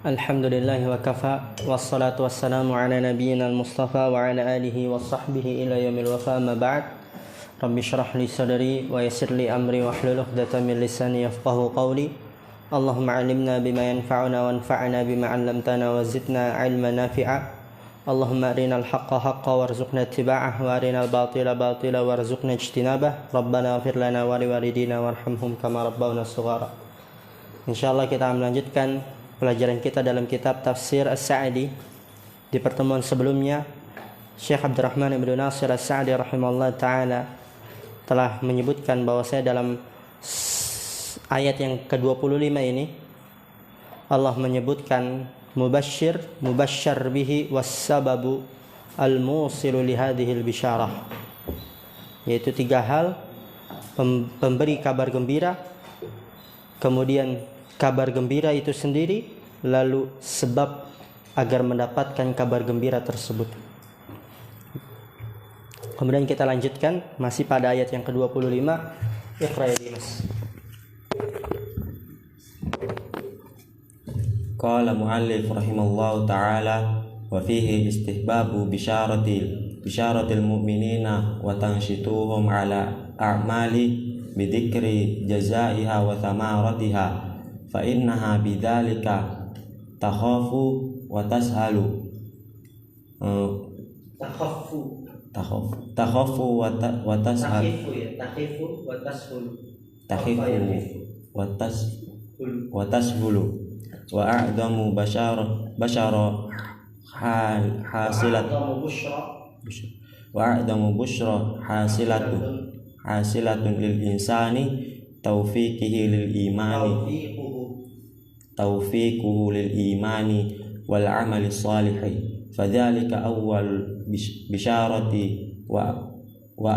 Alhamdulillahi wa kafa, wassalatu wassalamu ala nabiyyina al-mustafa wa ala alihi wa sahbihi ila yaumil wafa, ma ba'd. Rabbi shrah li sadri wa yassir li amri wa hlul 'uqdatam min lisani yafqahu qawli. Allahumma 'allimna bima yanfa'una wanfa'na bima 'allamtana wa zidna 'ilman nafi'a. Allahumma arinal haqqa haqqan warzuqna ittiba'ah wa arinal batila batila warzuqna ijtinabah. Rabbana ighfir lana wa liwalidina warhamhum kama rabbawna shighara. Insyaallah kita akan melanjutkan pelajaran kita dalam kitab Tafsir As-Sa'di. Di pertemuan sebelumnya, Syekh Abdurrahman Ibn Nasir As-Sa'di rahimahullah ta'ala telah menyebutkan bahwasanya dalam ayat yang ke-25 ini Allah menyebutkan mubasysyir bihi was-sababu al-musilu li hadhil bisyarah, yaitu 3 hal: pemberi kabar gembira, kemudian kabar gembira itu sendiri, lalu sebab agar mendapatkan kabar gembira tersebut. Kemudian kita lanjutkan masih pada ayat yang ke-25. Iqra ya Dimas. Qala mu'allif rahimallahu ta'ala wa fihi istihbabu bisyaratil mu'minina wa tanshituhum ala a'mali bidhikri jazaiha wa thamaratiha fa innaha bidzalika takhafu wa tashalu takhafu wa tashulu wa a'damu bushra hasilatun lil insani taufiquhu lil imani wal amali salihi fadzalika awwal bisyarati wa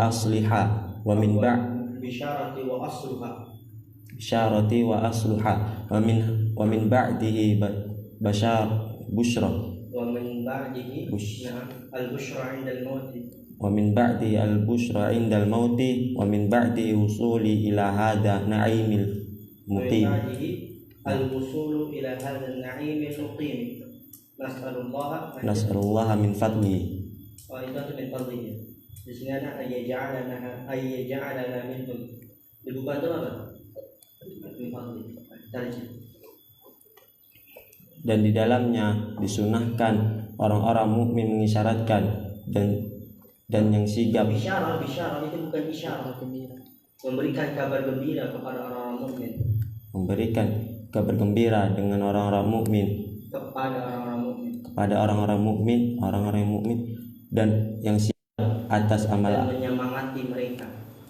asliha wa min bisyarati wa asluha wa min ba'dihi bushra wa min ba'dihi al-bushra 'inda al-maut wa min ba'dihi al-bushra 'inda al-maut wa min ba'dihi wusuli ila hadha na'imil muqim al-wusulu ila hadha an-na'im al-muqim. Nas'alullah min fadlihi. Oh, itu min fadlihi. Di sini ada ayyaj'alana minhum. Dibuka itu apa? Min fadlihi. Dan di dalamnya disunahkan orang-orang mukmin mengisyaratkan dan yang sigap. Bisyarah itu bukan isyarat, memberikan kabar gembira kepada orang-orang mukmin. Memberikan kabar gembira dengan orang-orang mukmin kepada orang-orang mukmin dan yang siap atas amal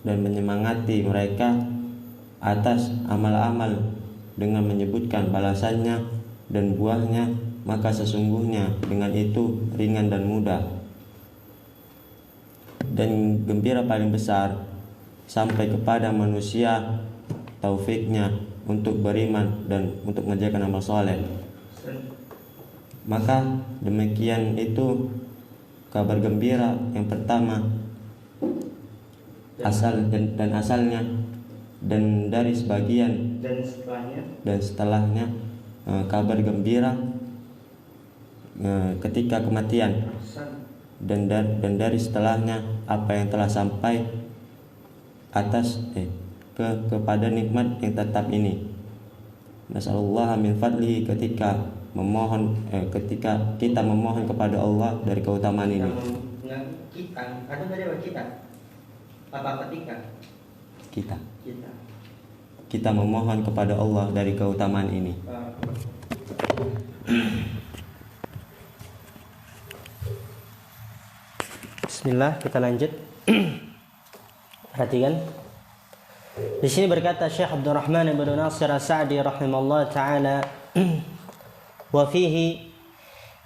dan menyemangati mereka atas amal-amal dengan menyebutkan balasannya dan buahnya, maka sesungguhnya dengan itu ringan dan mudah. Dan gembira paling besar sampai kepada manusia taufiknya untuk beriman dan untuk mengerjakan amal soleh. Maka demikian itu kabar gembira yang pertama asalnya dan dari sebagian dan setelahnya kabar gembira ketika kematian dan dari setelahnya apa yang telah sampai atas kepada nikmat yang tetap ini. Nasallallahu min fadlihi, ketika kita memohon kepada Allah dari keutamaan ini. Kita memohon kepada Allah dari keutamaan ini. Bismillah, kita lanjut. Perhatikan. Di sini berkata Syekh Abdurrahman Ibn Nasir As-Sa'di rahimahullah ta'ala, wa fihi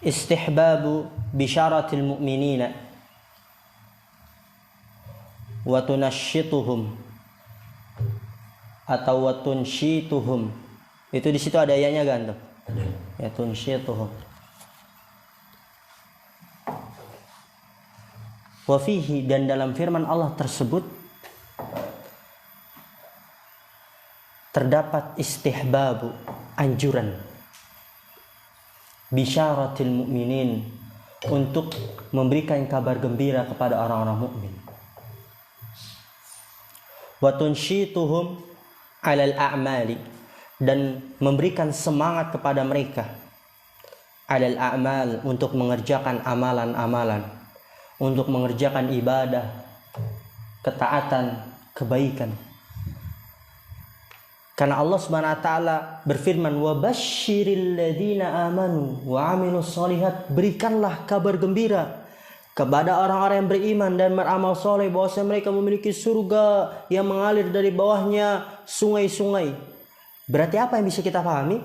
istihbabu bisyaratil mu'minina wa tunashituhum atau wa tunshituhum. Itu di situ ada ayatnya kan tuh? Ya, tunshituhum. Wa fihi, dan dalam firman Allah tersebut terdapat istihbabu, anjuran bisyaratil mu'minin, untuk memberikan kabar gembira kepada orang-orang mukmin. Wa tunsyituhum 'alal a'mali, dan memberikan semangat kepada mereka 'alal a'mal, untuk mengerjakan amalan-amalan, untuk mengerjakan ibadah, ketaatan, kebaikan. Karena Allah Subhanahu wa taala berfirman, wa basyiril ladzina amanu wa 'amilus shalihat, berikanlah kabar gembira kepada orang-orang yang beriman dan beramal soleh bahwa mereka memiliki surga yang mengalir dari bawahnya sungai-sungai. Berarti apa yang bisa kita pahami?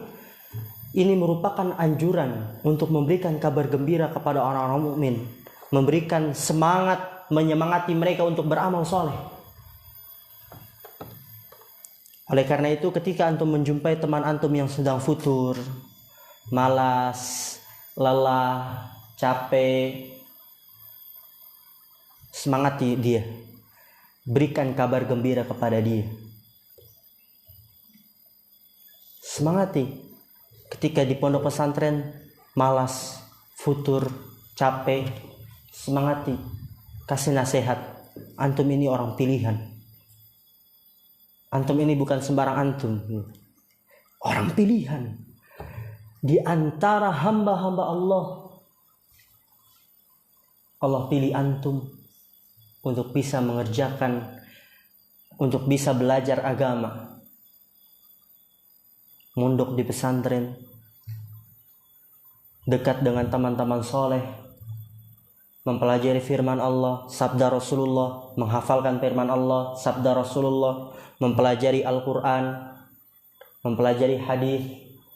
Ini merupakan anjuran untuk memberikan kabar gembira kepada orang-orang mukmin, memberikan semangat, menyemangati mereka untuk beramal soleh. Oleh karena itu, ketika antum menjumpai teman antum yang sedang futur, malas, lelah, capek, semangati dia, berikan kabar gembira kepada dia. Semangati. Ketika di pondok pesantren malas, futur, capek, semangati, kasih nasihat. Antum ini orang pilihan. Antum ini bukan sembarang antum, orang pilihan di antara hamba-hamba Allah. Allah pilih antum untuk bisa mengerjakan, untuk bisa belajar agama, mondok di pesantren, dekat dengan teman-teman soleh, mempelajari firman Allah, sabda Rasulullah, menghafalkan firman Allah, sabda Rasulullah, mempelajari Al-Quran, mempelajari hadis,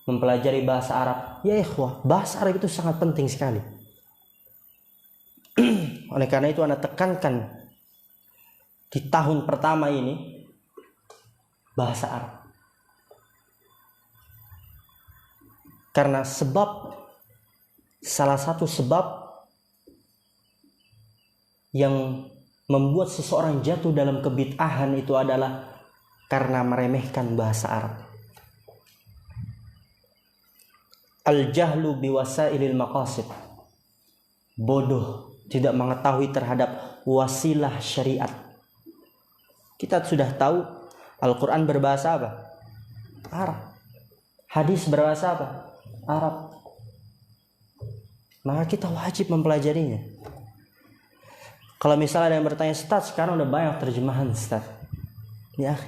mempelajari bahasa Arab. Ya ikhwah, bahasa Arab itu sangat penting sekali. Oleh karena itu Anda tekankan di tahun pertama ini bahasa Arab. Karena salah satu sebab yang membuat seseorang jatuh dalam kebid'ahan itu adalah karena meremehkan bahasa Arab. Al-jahlu biwasailil maqasid, bodoh, tidak mengetahui terhadap wasilah syariat. Kita sudah tahu Al-Quran berbahasa apa? Arab. Hadis berbahasa apa? Arab. Maka kita wajib mempelajarinya. Kalau misalnya ada yang bertanya, Ustaz, sekarang udah banyak terjemahan, Ustaz. Ya,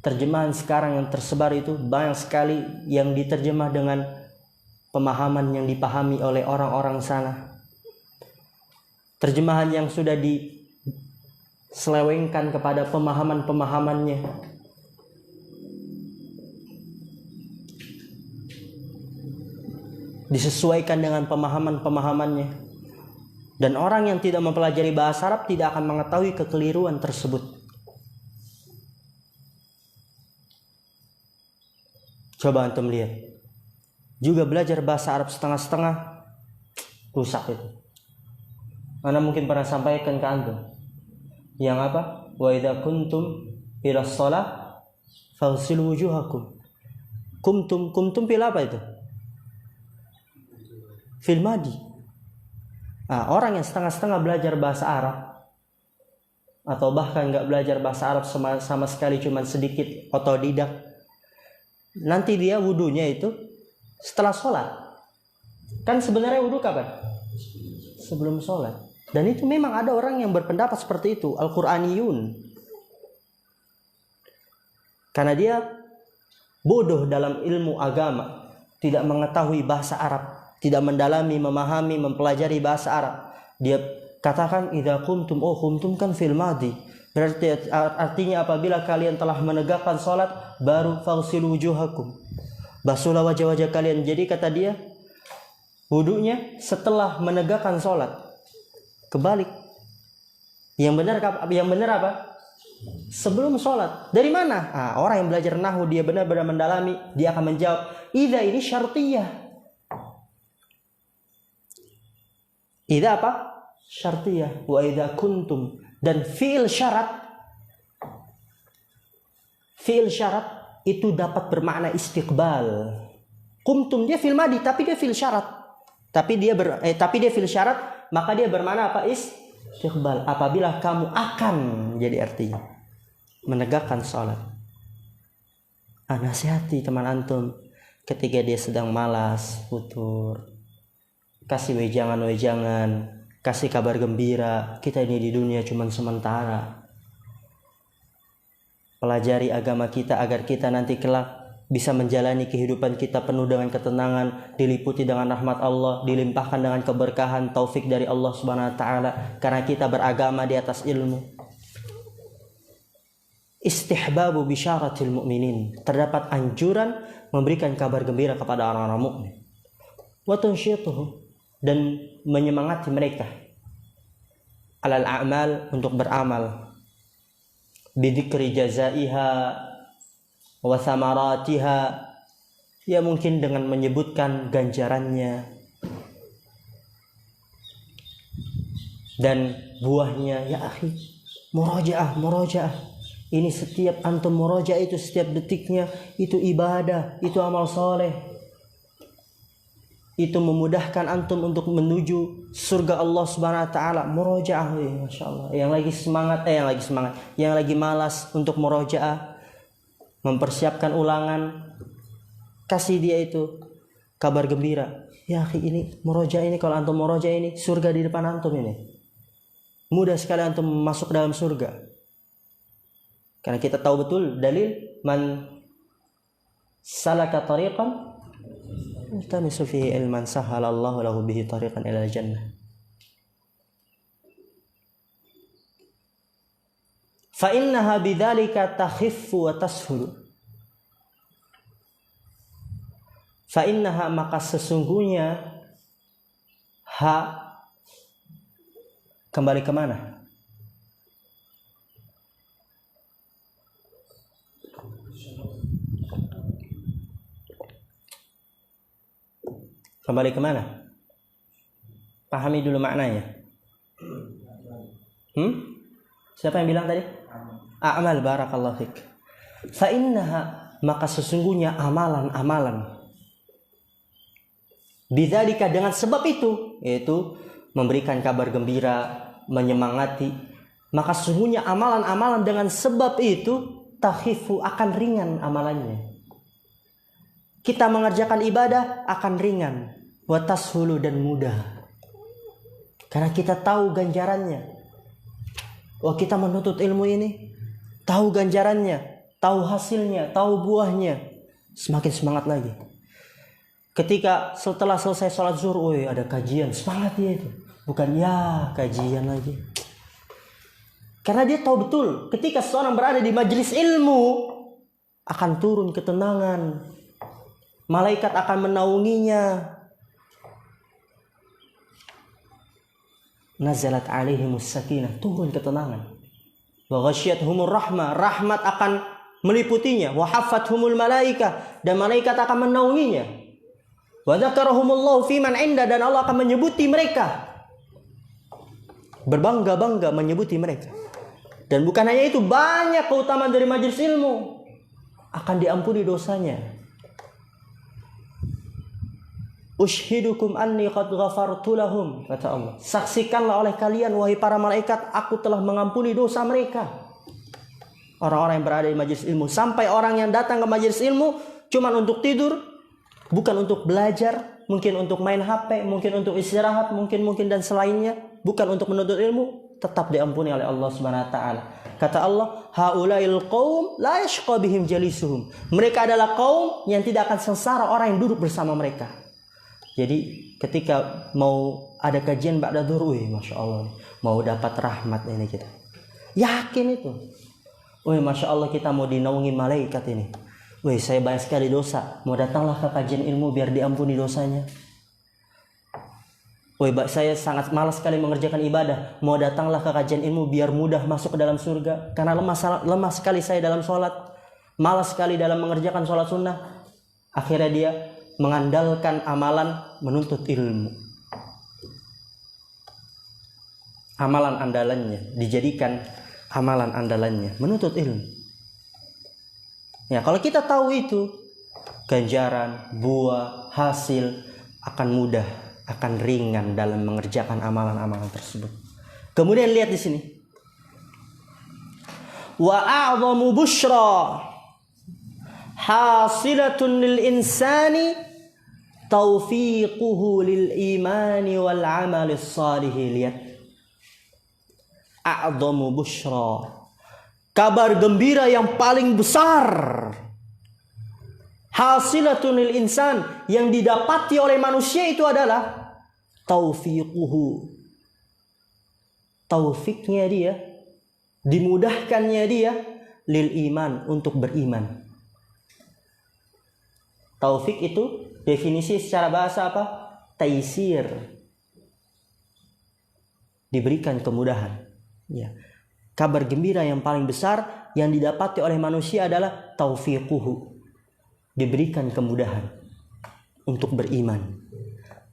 terjemahan sekarang yang tersebar itu banyak sekali yang diterjemah dengan pemahaman yang dipahami oleh orang-orang sana. Terjemahan yang sudah diselewengkan kepada pemahaman-pemahamannya. Disesuaikan dengan pemahaman-pemahamannya. Dan orang yang tidak mempelajari bahasa Arab tidak akan mengetahui kekeliruan tersebut. Coba antum lihat. Juga belajar bahasa Arab setengah-setengah, rusak itu. Anda mungkin pernah sampaikan ke antum. Yang apa? Wa idza kuntum ila shalah faghsilu wujuhakum. Kumtum fil apa itu? Fil madi. Orang yang setengah-setengah belajar bahasa Arab, atau bahkan nggak belajar bahasa Arab sama sekali, cuma sedikit otodidak, nanti dia wudunya itu setelah sholat. Kan sebenarnya wudu kapan? Sebelum sholat. Dan itu memang ada orang yang berpendapat seperti itu, Al-Quraniyun. Karena dia bodoh dalam ilmu agama, tidak mengetahui bahasa Arab, tidak mendalami, memahami, mempelajari bahasa Arab. Dia katakan idza qumtum, qumtum kan fil madi. Berarti artinya apabila kalian telah menegakkan salat baru faghsilu wujuhakum. Basuhlah wajah-wajah kalian. Jadi kata dia, wudunya setelah menegakkan salat. Kebalik. Yang benar apa? Sebelum salat. Dari mana? Orang yang belajar nahwu, dia benar-benar mendalami, dia akan menjawab, idza ini syartiyah. Idza apa? Syartiyah. Wa idza kuntum. Dan fi'il syarat itu dapat bermakna istiqbal. Kuntum dia fi'il madi, tapi dia fi'il syarat. Tapi dia fil syarat, maka dia bermakna apa? Istiqbal. Apabila kamu akan, jadi artinya menegakkan sholat. Nasihati teman antum ketika dia sedang malas, futur. Kasih wejangan, kasih kabar gembira. Kita ini di dunia cuma sementara. Pelajari agama kita agar kita nanti kelak bisa menjalani kehidupan kita penuh dengan ketenangan, diliputi dengan rahmat Allah, dilimpahkan dengan keberkahan, taufik dari Allah Subhanahu wa taala, karena kita beragama di atas ilmu. Istihbabu bisyaratil mu'minin, terdapat anjuran memberikan kabar gembira kepada orang-orang mukmin. Wa tunsyituhum, dan menyemangati mereka alal a'mal, untuk beramal, bidzikri jazaiha wa thamaratiha, ya mungkin dengan menyebutkan ganjarannya dan buahnya. Ya akhi, murajaah. Ini setiap antum murajaah itu setiap detiknya itu ibadah, itu amal soleh. Itu memudahkan antum untuk menuju surga Allah Subhanahu wa taala. Murajaah, Masya Allah. Yang lagi malas untuk murajaah, mempersiapkan ulangan, kasih dia itu kabar gembira. Ya akhi, ini murojaah ini, kalau antum murojaah ini, surga di depan antum ini. Mudah sekali antum masuk dalam surga. Karena kita tahu betul dalil, man salaka tariqan yaltamisu fihi ilman sahhalallahu lahu bihi tariqan ila jannah. Fa innaha bidzalika takhiffu wa tashulu. Fa innaha, maka sesungguhnya, kembali kemana? Kembali kemana? Pahami dulu maknanya. Siapa yang bilang tadi? A'mal, barakallahu fik. Fa innaha, maka sesungguhnya amalan. Bidzalika, dengan sebab itu, yaitu memberikan kabar gembira, menyemangati, maka sesungguhnya amalan-amalan dengan sebab itu takhifu, akan ringan amalannya. Kita mengerjakan ibadah akan ringan, wa tashulu, dan mudah. Karena kita tahu ganjarannya. Kita menuntut ilmu ini, tahu ganjarannya, tahu hasilnya, tahu buahnya, semakin semangat lagi. Ketika setelah selesai sholat zuhur, ada kajian, semangat dia itu. Bukan kajian lagi. Karena dia tahu betul, ketika seorang berada di majelis ilmu, akan turun ketenangan. Malaikat akan menaunginya. Nazalat alaihimus sakinah, turun ketenangan. Wa ghasyiyatuhumur rahmah, rahmat akan meliputinya. Wa haffathumul malaikah, dan malaikat akan menaunginya. Wa dzakarahumullahu fiman inda, dan Allah akan menyebuti mereka. Berbangga-bangga menyebuti mereka. Dan bukan hanya itu, banyak keutamaan dari majelis ilmu. Akan diampuni dosanya. Ushhidukum anni qad ghafartu lahum, kata Allah. Saksikanlah oleh kalian, wahai para malaikat, aku telah mengampuni dosa mereka. Orang-orang yang berada di majelis ilmu. Sampai orang yang datang ke majelis ilmu cuma untuk tidur, bukan untuk belajar, mungkin untuk main HP, mungkin untuk istirahat, mungkin dan selainnya, bukan untuk menuntut ilmu, tetap diampuni oleh Allah Subhanahu wa taala. Kata Allah, haulail qaum la yashqa bihim jalisuhum. Mereka adalah kaum yang tidak akan sengsara orang yang duduk bersama mereka. Jadi ketika mau ada kajian ba'da dhuhr, Masya Allah, mau dapat rahmat ini kita. Yakin itu. Masya Allah, kita mau dinaungi malaikat ini. Saya banyak sekali dosa. Mau datanglah ke kajian ilmu biar diampuni dosanya. Saya sangat malas sekali mengerjakan ibadah. Mau datanglah ke kajian ilmu biar mudah masuk ke dalam surga. Karena lemah sekali saya dalam sholat. Malas sekali dalam mengerjakan sholat sunnah. Akhirnya dia mengandalkan amalan menuntut ilmu. Amalan andalannya dijadikan amalan andalannya menuntut ilmu. Ya, kalau kita tahu itu, ganjaran, buah, hasil akan mudah akan ringan dalam mengerjakan amalan-amalan tersebut. Kemudian lihat di sini. Wa a'zamu busyra hasilatun lil insani taufiquhu lil imani wal amali shalih. Lihat. A'zamu busyra. Kabar gembira yang paling besar. Hasilatun lil insan, yang didapati oleh manusia itu adalah taufiquhu. Taufiknya dia, dimudahkannya dia lil iman, untuk beriman. Taufik itu definisi secara bahasa apa? Taisir. Diberikan kemudahan. Ya. Kabar gembira yang paling besar yang didapati oleh manusia adalah taufiquhu. Diberikan kemudahan untuk beriman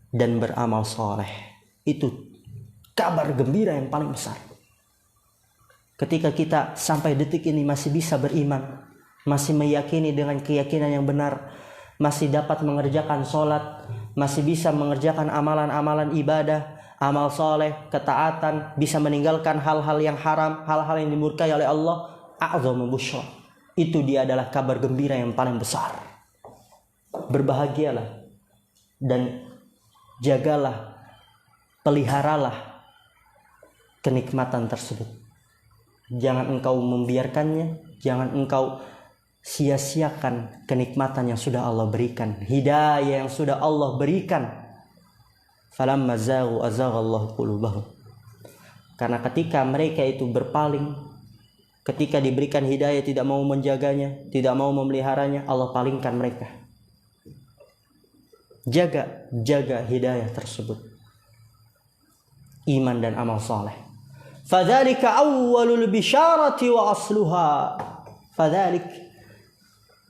dan beramal soleh. Itu kabar gembira yang paling besar. Ketika kita sampai detik ini masih bisa beriman, masih meyakini dengan keyakinan yang benar, masih dapat mengerjakan sholat, masih bisa mengerjakan amalan-amalan ibadah, amal soleh, ketaatan, bisa meninggalkan hal-hal yang haram, hal-hal yang dimurkai oleh Allah, a'zamu busyra. Itu dia adalah kabar gembira yang paling besar. Berbahagialah dan jagalah, peliharalah kenikmatan tersebut. Jangan engkau membiarkannya, jangan engkau sia-siakan kenikmatan yang sudah Allah berikan, hidayah yang sudah Allah berikan. Falamma zaghu azaghallahu qulubahum. Karena ketika mereka itu berpaling, ketika diberikan hidayah tidak mau menjaganya, tidak mau memeliharanya, Allah palingkan mereka. Jaga hidayah tersebut. Iman dan amal saleh. Fadzalika awwalul bisyarati wa asluha. Fadzalik,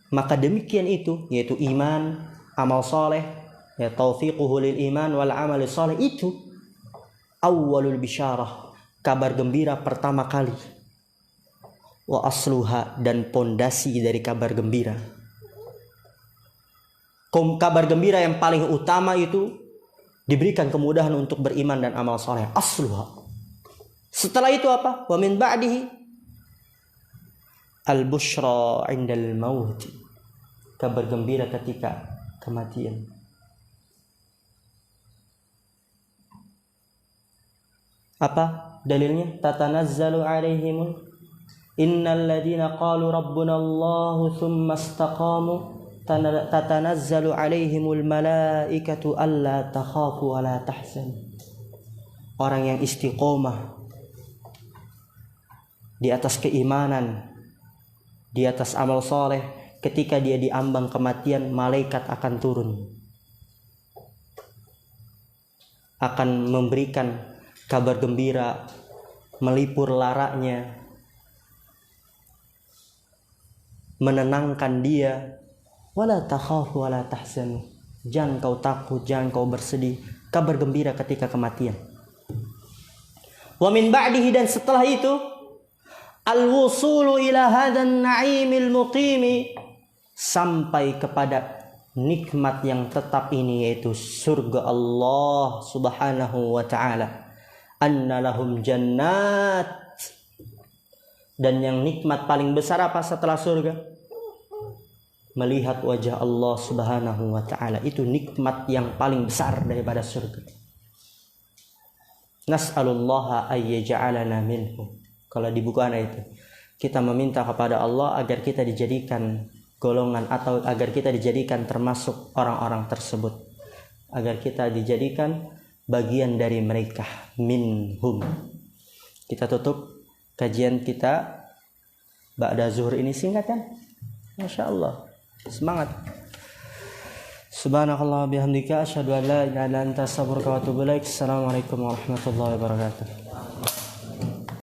maka demikian itu, yaitu iman, amal saleh, ya taufiquhu lil iman wal amal saleh, itu awwalul bisyarah, kabar gembira pertama kali. Wa asluha, dan pondasi dari kabar gembira. Kabar gembira yang paling utama itu diberikan kemudahan untuk beriman dan amal saleh. Asluha. Setelah itu apa? Wa min ba'dihi al-busyra 'indal maut. Kabar gembira ketika kematian. Apa dalilnya? Tatanazzalu 'alaihim innal ladzina qalu rabbuna Allah tsumma istaqamu tatanazzalu 'alaihimul malaikatu alla takhafu wa la tahzanu. Orang yang istiqomah di atas keimanan, di atas amal soleh, ketika dia diambang kematian, malaikat akan turun, akan memberikan kabar gembira, melipur laraknya, menenangkan dia. Wala takhafu wala tahzanu. Jangan kau takut, jangan kau bersedih. Kabar gembira ketika kematian. Wa min ba'dihi, dan setelah itu al-wusulu ila hadzal na'imil muqimi, sampai kepada nikmat yang tetap ini, yaitu surga Allah Subhanahu wa ta'ala. Anna lahum jannat, dan yang nikmat paling besar apa setelah surga? Melihat wajah Allah Subhanahu wa ta'ala. Itu nikmat yang paling besar daripada surga. Nas'alullaha ayyaj'alana minhum. Kalau di buku ana itu, kita meminta kepada Allah agar kita dijadikan golongan, atau agar kita dijadikan termasuk orang-orang tersebut, agar kita dijadikan bagian dari mereka, minhum. Kita tutup kajian kita ba'da zuhur ini, singkat kan? Masya Allah, semangat. Subhanakallah bihamdika asyhadu an la ilaha illa anta astaghfiruka wa atubu ilaik. Assalamualaikum warahmatullahi wabarakatuh.